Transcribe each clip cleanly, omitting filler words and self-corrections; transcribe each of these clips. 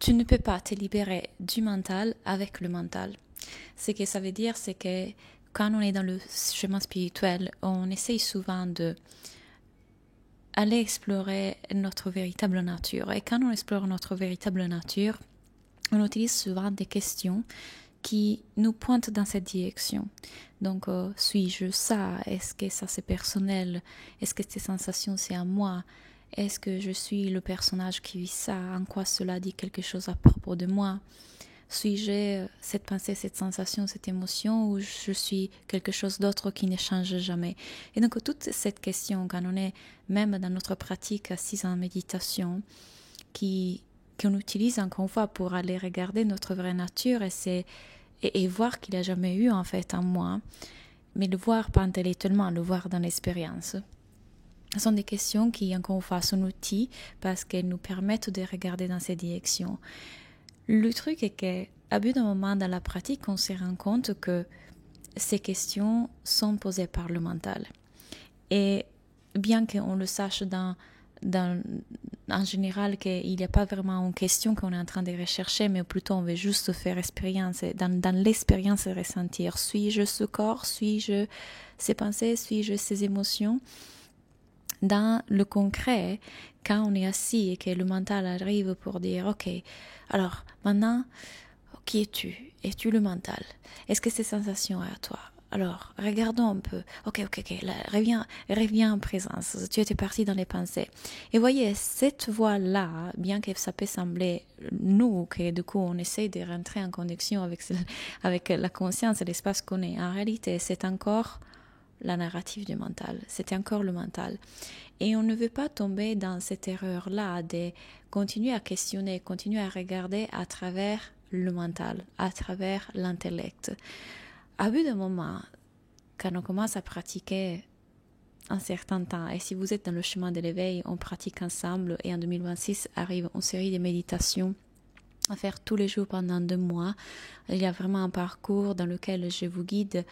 tu ne peux pas te libérer du mental avec le mental. Ce que ça veut dire, c'est que quand on est dans le chemin spirituel, on essaye souvent de aller explorer notre véritable nature. Et quand on explore notre véritable nature, on utilise souvent des questions qui nous pointent dans cette direction. Donc, suis-je ça? Est-ce que ça c'est personnel? Est-ce que ces sensations c'est à moi? Est-ce que je suis le personnage qui vit ça? En quoi cela dit quelque chose à propos de moi? Suis-je cette pensée, cette sensation, cette émotion, ou je suis quelque chose d'autre qui ne change jamais? Et donc, toute cette question, quand on est même dans notre pratique assise en méditation, qu'on utilise encore une fois pour aller regarder notre vraie nature et voir qu'il n'y a jamais eu en fait en moi, mais le voir pas intellectuellement, le voir dans l'expérience. Ce sont des questions qui, encore une fois, sont outils parce qu'elles nous permettent de regarder dans ces directions. Le truc est qu'à bout d'un moment dans la pratique, on se rend compte que ces questions sont posées par le mental. Et bien qu'on le sache en général qu'il n'y a pas vraiment une question qu'on est en train de rechercher, mais plutôt on veut juste faire expérience, dans l'expérience ressentir. Suis-je ce corps? Suis-je ces pensées? Suis-je ces émotions? Dans le concret, quand on est assis et que le mental arrive pour dire « Ok, alors maintenant, qui es-tu? Es-tu le mental? Est-ce que ces sensations sont à toi? Alors, regardons un peu. Ok, là, reviens en présence. Tu étais parti dans les pensées. » Et voyez, cette voie-là, bien que ça peut sembler nous, que du coup on essaie de rentrer en connexion avec la conscience et l'espace qu'on est, en réalité, c'est encore la narrative du mental. C'était encore le mental. Et on ne veut pas tomber dans cette erreur-là de continuer à questionner, continuer à regarder à travers le mental, à travers l'intellect. À bout d'un moment, quand on commence à pratiquer un certain temps, et si vous êtes dans le chemin de l'éveil, on pratique ensemble, et en 2026 arrive une série de méditations à faire tous les jours pendant 2 mois. Il y a vraiment un parcours dans lequel je vous guide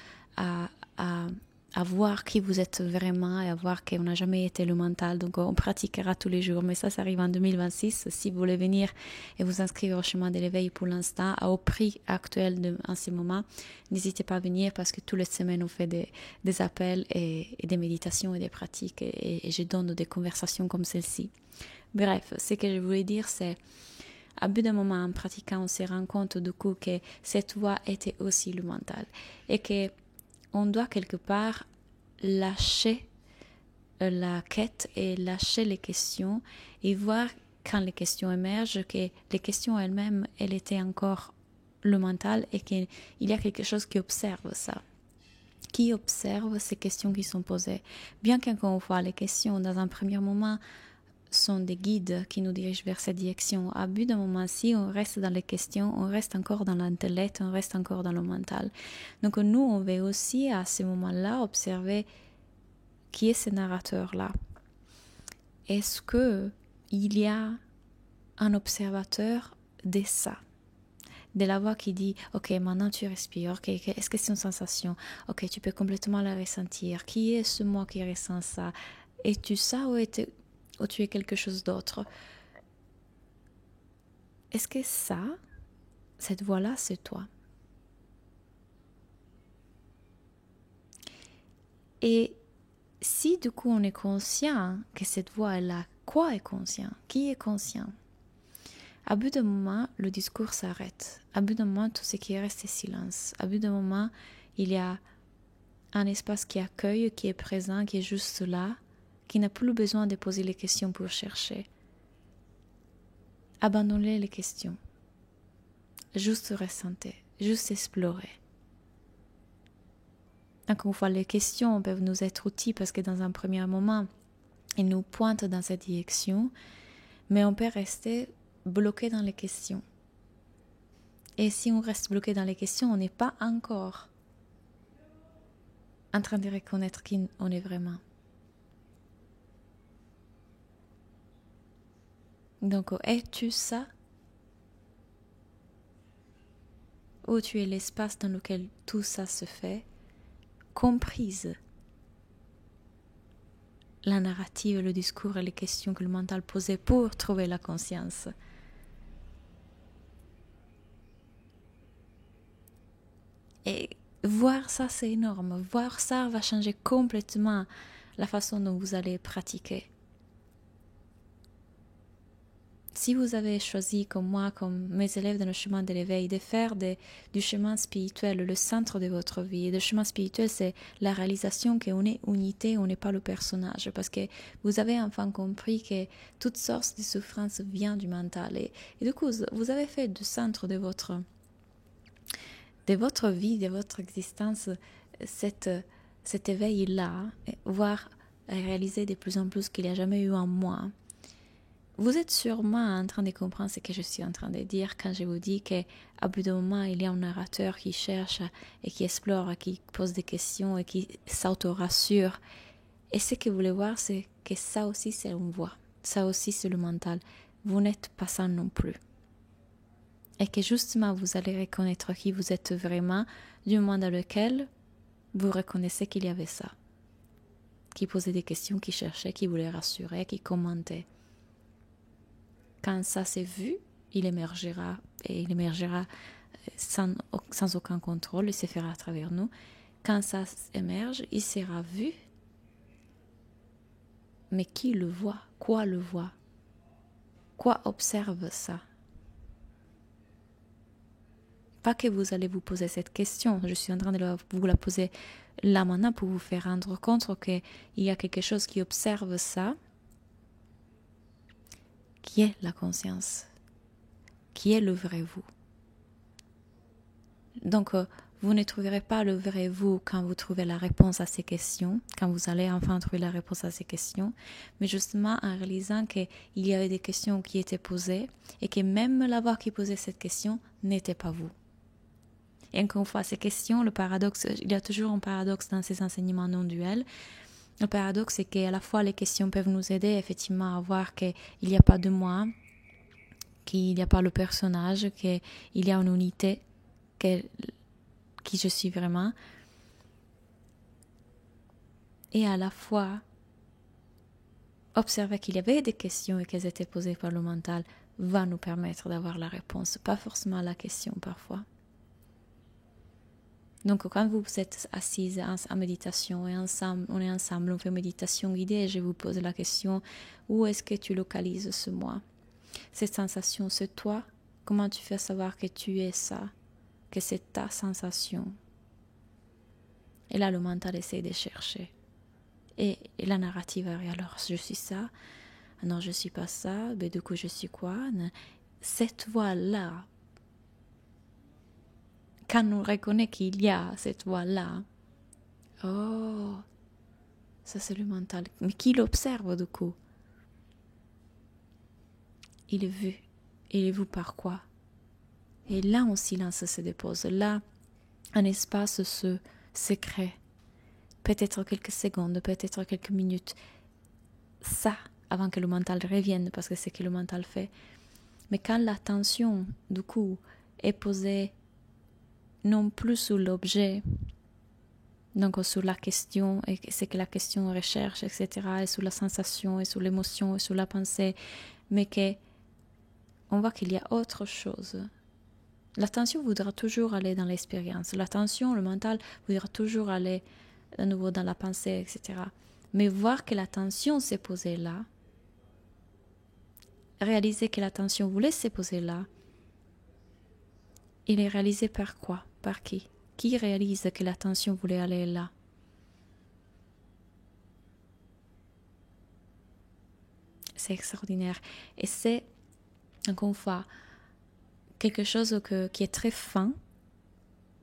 à voir qui vous êtes vraiment et à voir qu'on n'a jamais été le mental. Donc on pratiquera tous les jours, mais ça arrive en 2026. Si vous voulez venir et vous inscrire au chemin de l'éveil pour l'instant, au prix actuel en ce moment, n'hésitez pas à venir parce que toutes les semaines on fait des appels et des méditations et des pratiques et je donne des conversations comme celle-ci. Bref, ce que je voulais dire c'est à bout d'un moment, en pratiquant, on se rend compte du coup que cette voie était aussi le mental et que on doit quelque part lâcher la quête et lâcher les questions et voir quand les questions émergent que les questions elles-mêmes, elles étaient encore le mental et qu'il y a quelque chose qui observe ça. Qui observe ces questions qui sont posées. Bien qu'encore une fois, les questions, dans un premier moment, sont des guides qui nous dirigent vers cette direction. À bout d'un moment, si on reste dans les questions, on reste encore dans l'intellect, on reste encore dans le mental. Donc nous, on veut aussi à ce moment-là observer qui est ce narrateur-là. Est-ce que il y a un observateur de ça? De la voix qui dit « Ok, maintenant tu respires. Ok, est-ce que c'est une sensation? Ok, tu peux complètement la ressentir. Qui est ce moi qui ressent ça? Es-tu ça ou tu es quelque chose d'autre? » Est-ce que ça, cette voix-là, c'est toi? Et si du coup on est conscient que cette voix est là, quoi est conscient? Qui est conscient? À bout d'un moment, le discours s'arrête. À bout d'un moment, tout ce qui reste est silence. À bout d'un moment, il y a un espace qui accueille, qui est présent, qui est juste là, qui n'a plus besoin de poser les questions pour chercher. Abandonnez les questions. Juste ressentez, juste explorer. Encore une fois, les questions peuvent nous être utiles parce que dans un premier moment, elles nous pointent dans cette direction, mais on peut rester bloqué dans les questions. Et si on reste bloqué dans les questions, on n'est pas encore en train de reconnaître qui on est vraiment. Donc, es-tu ça? Ou tu es l'espace dans lequel tout ça se fait, comprise la narrative, le discours et les questions que le mental posait pour trouver la conscience. Et voir ça, c'est énorme. Voir ça va changer complètement la façon dont vous allez pratiquer. Si vous avez choisi, comme moi, comme mes élèves dans le chemin de l'éveil, de faire du chemin spirituel le centre de votre vie, et le chemin spirituel, c'est la réalisation qu'on est unité, on n'est pas le personnage, parce que vous avez enfin compris que toute source de souffrance vient du mental. Et du coup, vous avez fait du centre de votre vie, de votre existence, cet éveil-là, voire réaliser de plus en plus qu'il n'y a jamais eu en moi. Vous êtes sûrement en train de comprendre ce que je suis en train de dire quand je vous dis qu'à bout d'un moment, il y a un narrateur qui cherche et qui explore, qui pose des questions et qui s'auto-rassure. Et ce que vous voulez voir, c'est que ça aussi, c'est une voix. Ça aussi, c'est le mental. Vous n'êtes pas ça non plus. Et que justement, vous allez reconnaître qui vous êtes vraiment du moment dans lequel vous reconnaissez qu'il y avait ça. Qui posait des questions, qui cherchait, qui voulait rassurer, qui commentait. Quand ça s'est vu, il émergera, et il émergera sans aucun contrôle, il se fera à travers nous. Quand ça émerge, il sera vu. Mais qui le voit? Quoi le voit? Quoi observe ça? Pas que vous allez vous poser cette question, je suis en train de vous la poser là maintenant pour vous faire rendre compte qu'il y a quelque chose qui observe ça, qui est la conscience, qui est le vrai vous. Donc, vous ne trouverez pas le vrai vous quand vous trouvez la réponse à ces questions, quand vous allez enfin trouver la réponse à ces questions, mais justement en réalisant qu'il y avait des questions qui étaient posées et que même la voix qui posait cette question n'était pas vous. Et encore une fois, ces questions, le paradoxe, il y a toujours un paradoxe dans ces enseignements non duels. Le paradoxe, c'est qu'à la fois les questions peuvent nous aider effectivement à voir qu'il n'y a pas de moi, qu'il n'y a pas le personnage, qu'il y a une unité, qui je suis vraiment. Et à la fois, observer qu'il y avait des questions et qu'elles étaient posées par le mental va nous permettre d'avoir la réponse, pas forcément à la question parfois. Donc quand vous êtes assise en méditation et ensemble, on est ensemble, on fait méditation guidée et je vous pose la question, où est-ce que tu localises ce moi? Cette sensation, c'est toi? Comment tu fais savoir que tu es ça? Que c'est ta sensation? Et là, le mental essaie de chercher. Et la narrative arrive, alors je suis ça, non je suis pas ça, mais du coup je suis quoi? Cette voix-là, quand on reconnaît qu'il y a cette voix-là, oh, ça c'est le mental. Mais qui l'observe du coup? Il est vu. Il est vu par quoi? Et là, un silence se dépose. Là, un espace se crée. Peut-être quelques secondes, peut-être quelques minutes. Ça, avant que le mental revienne, parce que c'est ce que le mental fait. Mais quand l'attention, du coup, est posée non plus sur l'objet, donc sur la question, et c'est que la question recherche, etc., et sur la sensation, et sur l'émotion, et sur la pensée, mais qu'on voit qu'il y a autre chose. L'attention voudra toujours aller dans l'expérience. L'attention, le mental, voudra toujours aller à nouveau dans la pensée, etc. Mais voir que l'attention s'est posée là, réaliser que l'attention voulait se poser là, il est réalisé par quoi? Par qui? Qui réalise que l'attention voulait aller là? C'est extraordinaire. Et c'est, encore une fois, quelque chose qui est très fin.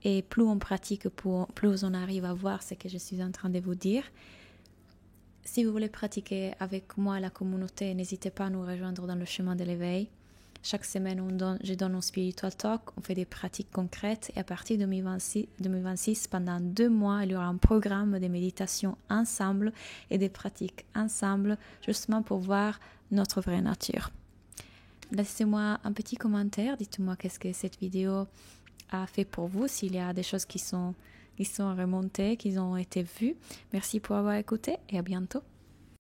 Et plus on pratique, plus on arrive à voir ce que je suis en train de vous dire. Si vous voulez pratiquer avec moi la communauté, n'hésitez pas à nous rejoindre dans le chemin de l'éveil. Chaque semaine, je donne un spiritual talk, on fait des pratiques concrètes et à partir de 2026, pendant 2 mois, il y aura un programme de méditation ensemble et des pratiques ensemble, justement pour voir notre vraie nature. Laissez-moi un petit commentaire, dites-moi qu'est-ce que cette vidéo a fait pour vous, s'il y a des choses qui sont remontées, qui ont été vues. Merci pour avoir écouté et à bientôt.